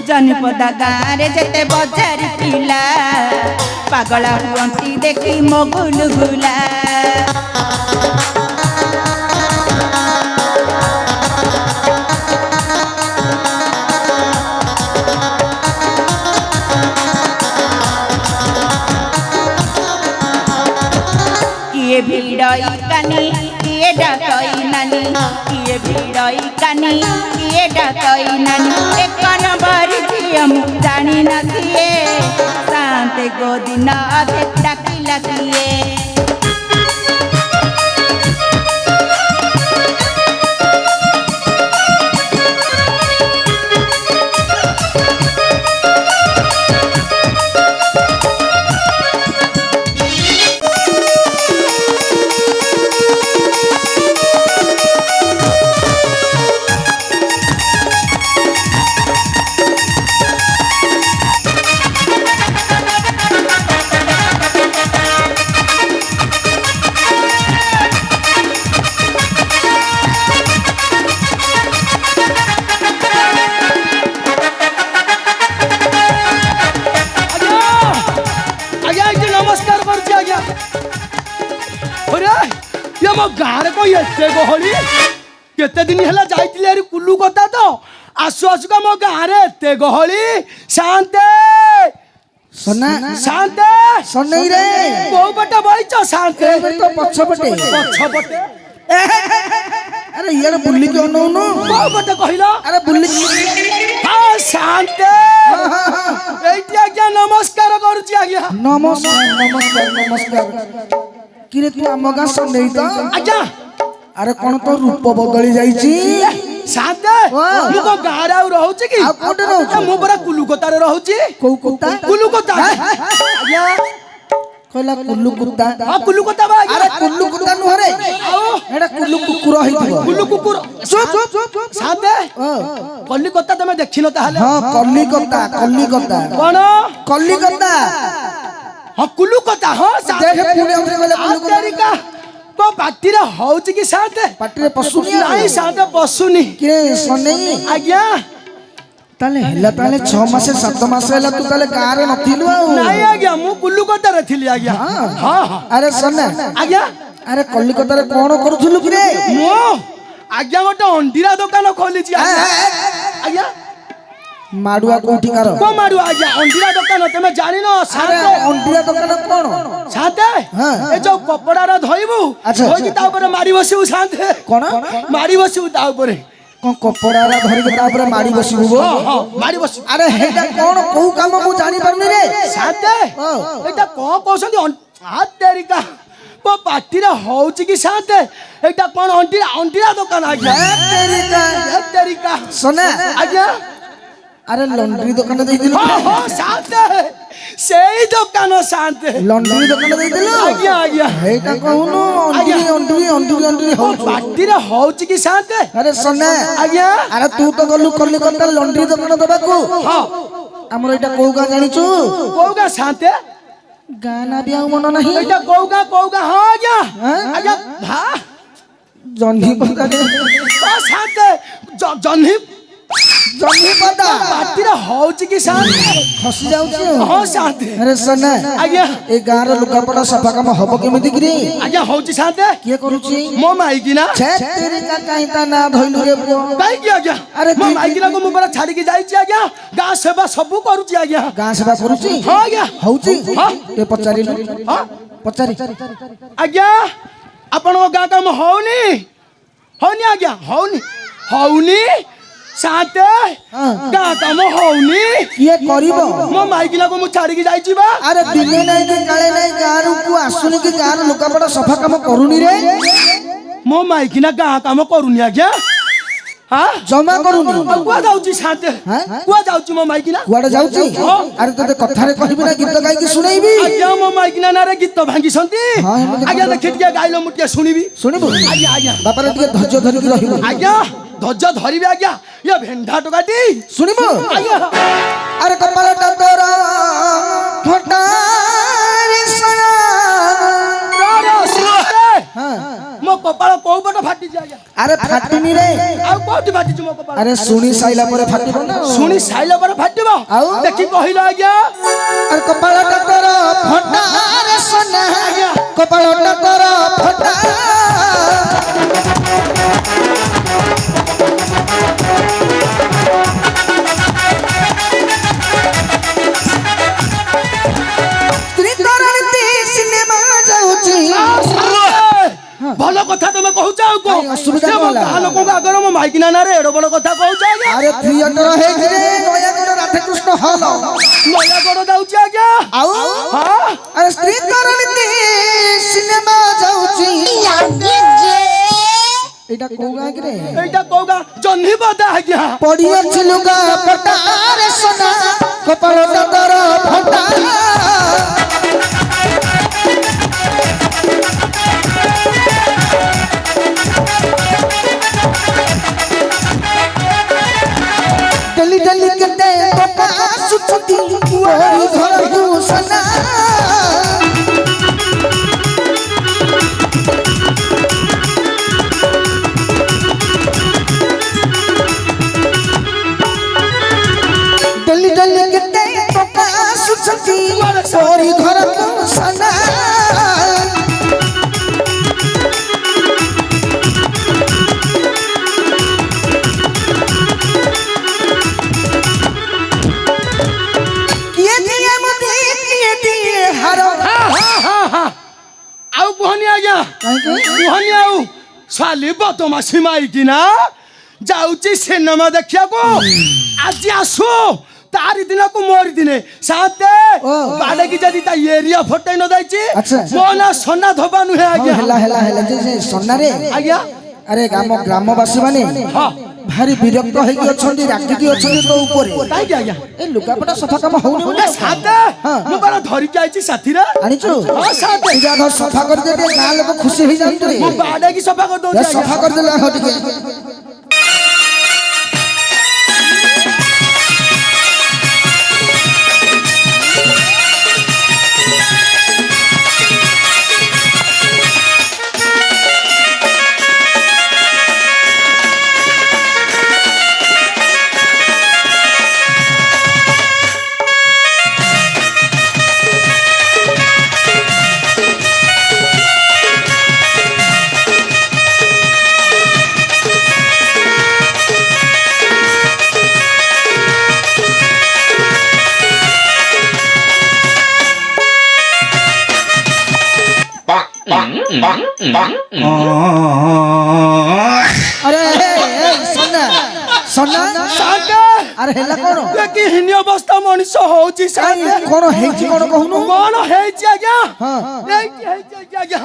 जनिपदा गाँव जेते बजार पिला पागला हुअंती देखी मो गुलगुला किए भिड़ई कानी किए डाकई नानी किए भिड़ई कानी किए डाकई नानी एक नंबर झिया मु जानी नथिए शांत गोदिन अधे डाकिला किए गाँव को एते गहली केते दिन है जाइए कुल्लू कता तो आसु आसुका मो गाँव एते गहली शांते शांते सनई रे को पटे बइच शांते तो पछपटे अरे यार बुल्ली क्यों नौनो को पटे कहिलो अरे बुल्ली हां शांते एटी आज्ञा नमस्कार करूची आज्ञा नमस्कार किरे तू आम गाँ सनई तो आज्ञा अरे कौन तो रूप बदली जाइची शांते मु को गाँव आउ रहउची कि आ कोटे रहउची मु बरा कुल्लू कतारे रहउची को कुत्ता कुल्लू कता आज्ञा कहला कुल्लू कुत्ता हां कुल्लू कता बा अरे कुल्लू कुत्ता नु हरे एडा कुल्लू कुकुर हितबो कुल्लू कुकुर चुप शांते कलिकता तमे देखिनो ताहले हां कलिकता कोन कलिकता हां कुल्लू कता हां देख पुणे उठे गले कुल्लू तरीका तो पाटी रे होउची कि शांते पाटी रे पशुनी नहीं शांते पशुनी के सनई आज्ञा ताले हला ताले 6 मास 7 मास हला तू ताले गाँ रे नथिलु आ नहीं आज्ञा मु कुल्लू कता रे थिली आज्ञा हां हां अरे सने आज्ञा अरे कलिकता रे कोन करूथुलु कि रे मो आज्ञा गोटे अंडीरा दुकान खोली छी आज्ञा माडुआ कोठी कार को माडू आज्ञा अंडीरा दुकान तमे जानि न अरे शांते अंडीरा दुकान कोन शांते ए जो कपड़ा रा धइबू होई ता ऊपर मारी बसिबू शांते कोन मारी बसिबू ता ऊपर कोन कपड़ा रा धरि के ता ऊपर मारी बसिबू गो हां मारी बस अरे हेटा कोन को काम मु जानि परनी रे शांते एटा को कहसंती हाथ तरीका को पाटी रे होउची कि शांते एटा कोन अंडीरा दुकान आज्ञा तरीका सने आज्ञा अरे लॉन्ड्री दुकान दे दिलु हां हां शांते सेही दुकान शांते लॉन्ड्री दुकान दे दिलु आज्ञा आज्ञा हेटा कहूनु अंडरी हो पाटी रे होउची कि शांते अरे सने आज्ञा अरे तू तो गलु कलिकता लॉन्ड्री दुकान दबा को हां हमर एटा कोगा जानिचु कोगा शांते गाना भी मन नहीं एटा कोगा हां आज्ञा आज्ञा भा जन्ही पता के शांते जन्ही पता पाटी रे होउची कि शांते खसी जाउची हां शांते अरे सने आज्ञा ए गाँ रे लुकापड़ा सफा काम हबो केमिति गिरी आज्ञा होउची शांते के करूची मो माइकी ना छे तेरी का काई ता ना धइलु रे पुओ काई की आज्ञा अरे मो माइकी ना को मु बरा छाड़ी के जाई छी आज्ञा गाँ सेवा सब करूची आज्ञा गाँ सेवा करूची हां आज्ञा होउची हां ते पचारिलु हां पचारी आज्ञा आपण गाँ काम होनी आज्ञा होनी शांते गाँ काम होनी किए करिवो मो माइकिला को मु छाड़ी के जाई छी बा अरे दिने नहीं कि काले नहीं गाँ रू को आसुनी कि गाँ रू लुकापड़ा सफा काम करूनी रे मो माइकिना गाँ काम करूनी आज्ञा हां जमा करूनी कुआ जाउची शांते कुआ जाउची मो माइकिना कुआडे जाउची अरे तते कथा रे कहबी ना गीत गाई कि सुनाइबी आज्ञा मो माइकिना ना रे गीत भांगी संती आज्ञा देखि के गाइलो मुटिया सुनिबी सुनिबो आज्ञा आज्ञा बापा रे धैर्य धरि के रहिबो आज्ञा धैर्य धरिबे आज्ञा ये भेंडा टोकाटी सुनिबो आज्ञा अरे कपालटा तोरा फटा रे सना मो कपाल को କୋଉ ପଟ ଫାଟିଛି ଆଜ୍ଞା ଆରେ ଫାଟିନି ରେ ଆଉ କୋଉଠି ଫାଟିଛି ମୋ କପାଳ ଆରେ ଶୁଣି ସାଇଲା ପରେ ଫାଟିବ ନା ଶୁଣି ସାଇଲା ପରେ ଫାଟିବ ଆଉ? ଦେଖି କହିଲ ଆଜ୍ଞା ଆରେ କପାଳଟା ତୋର ଫଟା ରେ সোনা କପାଳଟା ତୋର ଫଟା ଭଲ କଥା ତମେ କହୁଛ ଆଉ କାଇଁ ଅସୁବିଧା ସେ କଣ ହେଲା? ଗାଁ ଲୋକଙ୍କ ଆଗରେ ମୋ ମାଇକିନା ନାଁରେ ଏଡ ବଡ କଥା କହୁଛ ଆଜ୍ଞା ଆରେ ଥିଏଟର ହେଇଛି ରେ ନୟାଗଡ଼ ରାଧାକୃଷ୍ଣ ହଲ ନୟାଗଡ଼ ଯାଉଛି ଆଜ୍ଞା ଆଉ ହଁ ଆରେ ସ୍ତ୍ରୀ ତରଣୀ ସିନେମା ଯାଉଛି ଏଇଟା କୋଉ ଗାଁ କି ରେ এইটা কোউ গাঁ জহ্নি বাদা আজ্ঞা ପଡ଼ିଅଛି ଲୁଗା ପଟାରେ সোନା କପାଳଟା ତୋର ଫଟା ଡେଲି ଡେଲି କେତେ ଟଙ୍କା ଆସୁଛନ୍ତି ମୋରି ଘରକୁ সোনা ডেলি ডেলি কেতে টকা আସୁଛନ୍ତି মোরি ঘরକୁ সোনা কিয়ে দিয়ে মতে কিয়ে দিয়ে হার ଆଉ କୁହନି ଆଜ୍ଞା କୁହନି ଆଉ ଶାଲି ବଦମାସି ମାଇକିନା ଯାଉଛି ସିନେମା ଦେଖିବାକୁ ଆଜି ଆସୁ ତାରି ଦିନକୁ ମୋରି ଦିନେ ସାତେ ବାଡେକି ଯଦି ତା ଏରିଆ ଫଟେଇ ନ ଦେଇଛି ଆଚ୍ଛା। ମୋ ନା ସନା ଧବା ନୁହେଁ ଆଜ୍ଞା ହେଲା ହେଲା ହେଲା ଯେ সোনারে ଆଜ୍ଞା আরে গ্রামবাসী মানে ହଁ ভারি বিরক্ত হইকি অছন্তি রাগিকি অছন্তি তো উপরে କାହିଁକି ଆଜ୍ଞା এই লুগাপটা সফা কাম হউনি বলে ସାତେ ମୁଁ ପରା ଧରିକି ଆଇଛି ସାଥିରେ আনিছো ହଁ ସାତେ যা ধর সফা করে দে গাঁ লোক খুশি হই যান্ত রে ମୁଁ ବାଡେକି ସଫା କରିଦଉଛି যা ଆଜ୍ଞା সফা করে দেলা হ টিকে আরে সোনা সোনা ସାତେ আরে হেলা কোন দেখি ହିନି ଅବସ୍ଥା ମଣିଷ ହଉଛି ସାତେ কোন হেইছি কোন কহুনু କଣ ହେଇଛି ଆଜ୍ଞା ହଁ ହେଇଛି ହେଇଛି ଆଜ୍ଞା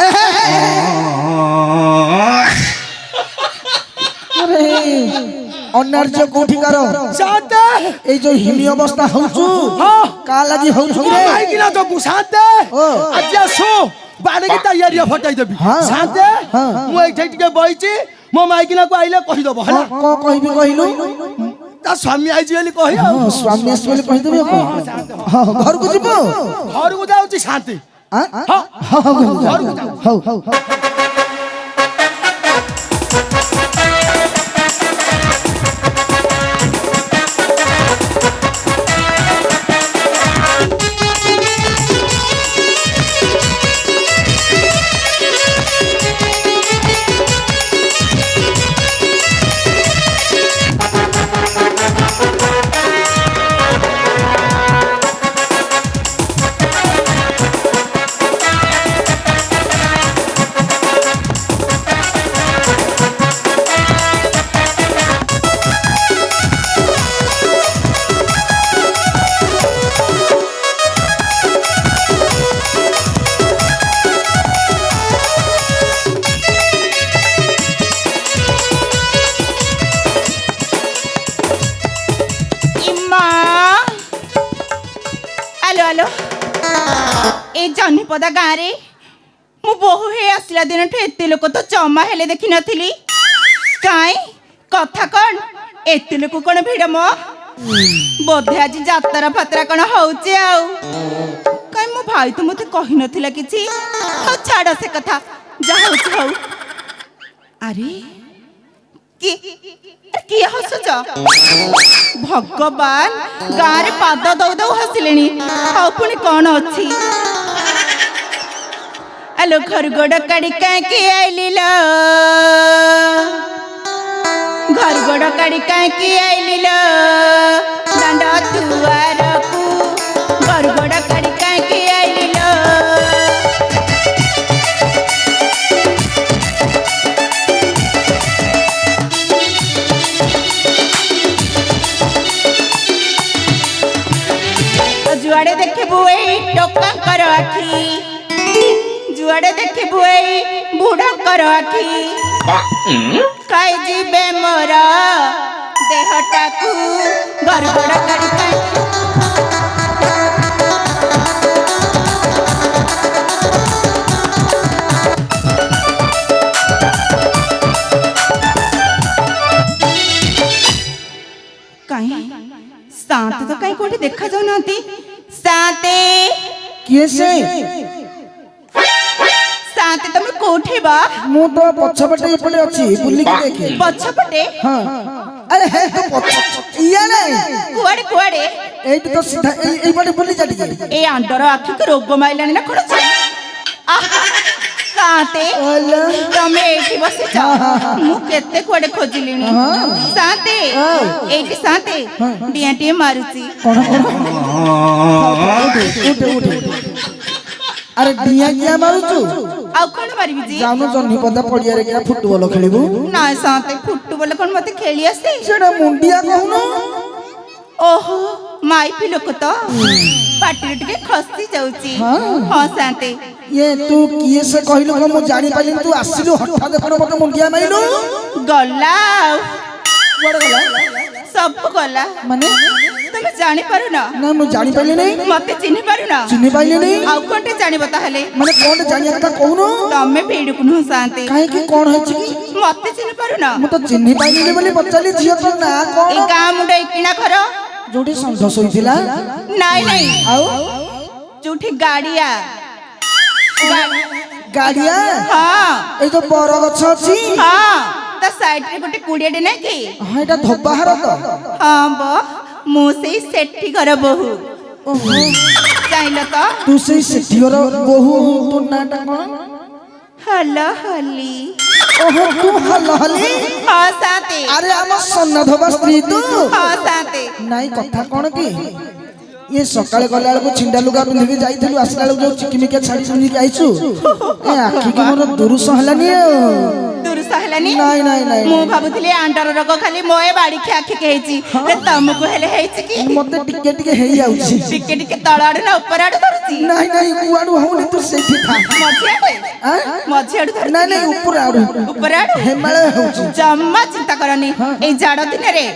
আরে অনার্য কোঠিকার ସାତେ এই যে হিমি অবস্থা হউছু ହଁ কা লাগি হউছু ମୋ রে ମାଇକିନା ଯୋଗୁ ସାତେ ଓ ଆଜି ଆସୁ ବାଡେକି ତା ଏରିଆ ଫଟେଇ ଦେବି ହଁ। ସାତେ ହଁ। ମୁଁ ଏଇଠି ଟିକେ ବଇଛି ମୋ ମାଇକିନାକୁ ଆଇଲେ କହିଦବ ହେଲା ক কইবি কইলু ତା ସ୍ୱାମୀ ଆଇଛି ବୋଲି କହି ଆଉ স্বামী আসবে বলে কইদেবি কো হ্যাঁ ঘরকু যাব ଘରକୁ ଯାଉଛି ଶାନ୍ତି হ্যাঁ ହଁ ঘরকু যাব হউ হউ এই জହ୍ନିପଦା ଗାଁରେ ମୁଁ ବୋହୂ ହେଇ ଆସିଲା ଦିନଠୁ ଏତେ ଲୋକ ତ ଜମା ହେଲେ ଦେଖିନଥିଲି। କାଇଁ କଥା କଣ ଏତେ ଲୋକ କଣ ଭିଡ଼ ମ? ବୋଧେ ଆଜି ଯାତ୍ରା ଫାତ୍ରା କଣ ହଉଛି ଆଉ। କାଇଁ ମୋ ଭାଇ ତ ମତେ କହିନଥିଲା କିଛି। ହଉ ଛାଡ଼ ସେ କଥା, ଯାହା ହଉଛି ହଉ। ଆରେ କିଏ ହସୁଛ? ଭଗବାନ, ଗାଁରେ ପାଦ ଦଉ ଦଉ ହସିଲେଣି, ଆଉ ପୁଣି କଣ ଅଛି? ଆଲୋ ଘର ଗୋଡ଼ କାଢି କାହିଁକି ଆଇଲି ଲୋ, ଘର ଗୋଡ଼ କାଢି କାହିଁକି ଆଇଲି ଲୋ, ଦାଣ୍ଡ ଦୁଆରକୁ ଘର ଗୋଡ଼ କାଢି କାହିଁକି ଆଇଲି ଲୋ। जुआड़े देखबू एई टोकांकर आखी, जुआड़े देखबू एई बुढ़ांकर आखी, खाई जीवे मोर देहटाकू गड़बड़ करी कहीं शांत तो कहीं कोठी देखा जाऊ नांती। शांति किए से शांति तुम कोठी बा? मु तो पछपटे एपटे अछि बुल्ली के देखे। पछपटे? हां अरे हे तो पछ इया नहीं कुआड़े कुआड़े एठी तो सीधा एई पटे बुल्ली जाटी ए अंडर आखि के रोग माइलानी ना खड़छ। शांति तमे एठी बसी जा, मु केते कुआड़े खोजिलिनी। शांति एठी शांति डियाटी मारुची। कोन उठ अरे डिया किया मारुचु? आउ कोन मारिबी जी? जानो जन्ही पदा पडिया रे किना फुटबॉल खेलिबू? ना शांति फुटबॉल कोन मते खेली आसी? सेडा मुंडिया कहूनो। ओहो माई पिलो को तो पाटी टिके खसी जाउची। हां शांति ये तू किए से कहिलो को मु जानि पालिन तू आसिलु हठा देखनो मते मुंडिया माइलु? गल्ला कुआडे गला? सब गल्ला माने तुम जानि पारु ना? ना मु जानि पाइले नहीं। मते चिन्हि पारु ना? चिन्हि पाइले नहीं। आउ कोनटे जानि बता हेले? माने कोन जानि का कहूनो? तमे भेडु कुनु शांति काहे की कोन है छी? मते चिन्हि पारु ना? मु तो चिन्हि पाइले नहीं बोली पचाली झियो तो ना कोन? ए गां मुंडे किना घर जोडी संतोष होइतिला? नाही नाही आउ जोठी गाड़िया गाड़िया? हां ए जो बर गछ अछि? हां त साइड रे गोटे कुडियाडे नै की? हां एटा धोबाहार तो। हां बो मु सेई सेठी घर बहु। ओहो चाइलो तो तू सेई सेठियर बहु तो नाटा कोन? हल्ला हल्ली। ओहो तू हलहली? हां शांति अरे हम सोना धोबा स्त्री तू? हां शांति नाई कथा कोन की ये सकाळे गला को छिंडा लुगा पिंधि के जाइथिलु आसला जो चिकिमिके छाड़ी सुनी के आइछु ए आखी के मोर दुरुस हलानी दूर सहलानी नाई नाई नाई मु भाबुथिले आंटर रोग खाली मोए बाड़ी खा खि के हेची रे तमको हेले हेची की मते टिके टिके हेई आउछि टिके टिके तळाडू ना ऊपर आडू धरुची नाई नाई कुआडू हउनी तू सेठी था मझे आडू धरुची नाई नाई ऊपर आडू हेमाळे हउछि जम्मा चिंता करनी ए जाड़ दिन रे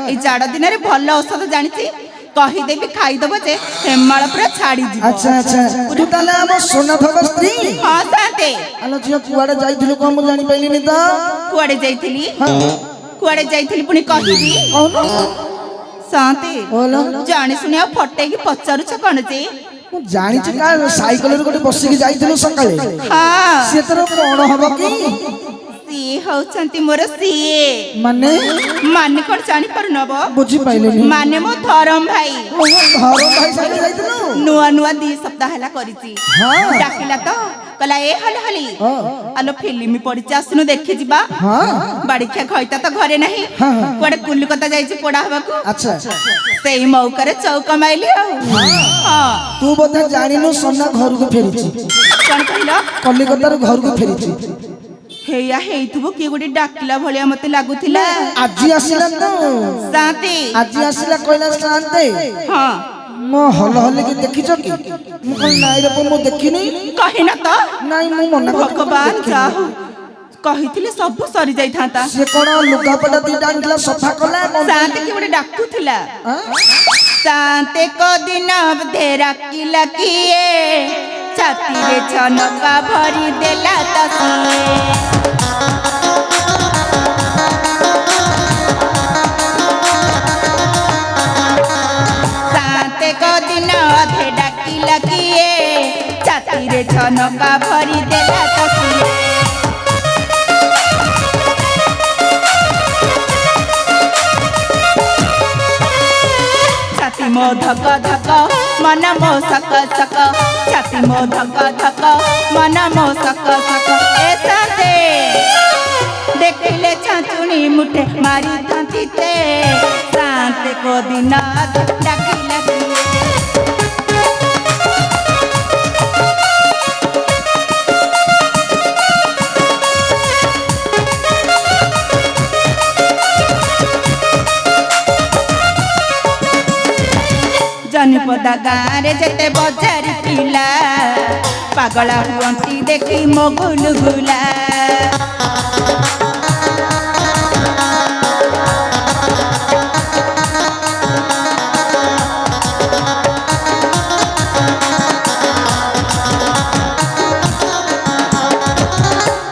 ए जाड़ दिन रे भल औषध जानिची कहि देबी खाई दबो जे हेमाळ पूरा छाड़ी जी। अच्छा अच्छा तू ताले हम सोना धोबा स्त्री? हां साते आलो जियो कुआडे जाइथिलु को हम जानि पैलिनी त? कुआडे जाइथिली पुनी कहिबी कौन साते बोलो जानी सुनिया फटे की पचारू छ कोन जे मु जानि छ का साइकिल रे गोटे बसी के जाइथिलु सकाळे हां से तोर कोन हबो की सीए होचंती मोर सीए माने माने कोन जानि पर नबो बुझी पाइलेनी माने मो धरम भाई ओ धरम भाई साथे जाइथिलु नुआ नुआ 2 सप्ताह हला करिची हां डाकिला तो कला ए हल हली हां आलो फिल्म पडिची आसनु देखि जिबा हां बाड़ी खा खइता तो घरे नहीं कोडे कुलकता जाइची पोडा हबाकू अच्छा सेई मौका रे चौका माइली हां तू बोधा जानिनु सोना घर को फेरिची कोन कहिलो कलिकता रे घर को फेरिची हेया हेइथबो की गोडी डाकिला भलिया मते लागुथिला आजी आसिला तो शांति आजी आसिला कहला शांति हां मो हल हल के देखिछ की मु कोन नाइ रे मु देखिनी कहिना तो नाइ मु मना भगवान चाहू कहिथिले सब सरी जाई थांता से कोन लुगापटा दिटा आनला सफा कला शांति की गोडी डाकुथिला शांति को दिन धेरा किला किए छाती रे छनका भरी देला तसिए शांति को दिन धेरा किला किए छाती रे छनका भरी देला तसिए ମୋ ଧକ ଧକ ମନ ମୋ ସକ ସକ ଛାତି ମୋ ଧକ ଧକ ମନ ମୋ ସକ ସକ ଏ ସାଥେ ଦେଖିଲେ ଛାଞ୍ଚୁଣି ମୁଠେ ମାରିଥାନ୍ତି ତେ ସାନ୍ତେ କୋ ଦିନ ଡାକିଲା ଜନିପଦା ଗାଁରେ ଯେତେ ବଜାରି ପିଲା ପାଗଳା ହୁଅନ୍ତି ଦେଖି ମୋ ଗୁଲଗୁଲା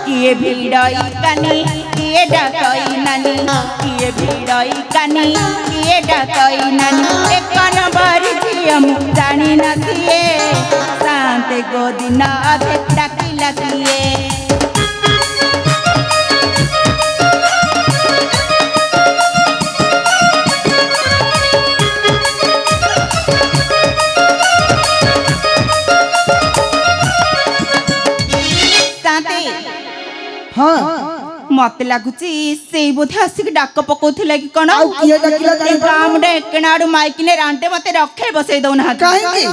किए भिड़ई कानी किए डाकई नानी किए भिड़ई कानी किए डाकई नानी एक नंबर झिया मु जानी नथिए शांत गोदिन डाकिला किए हाँ मत लगुची से बोधे आसिक डाक पकाउथिला कि कोन किए डाकिला काम डे केनाडू माइकिने रांटे मते रखे बसै दउना काहे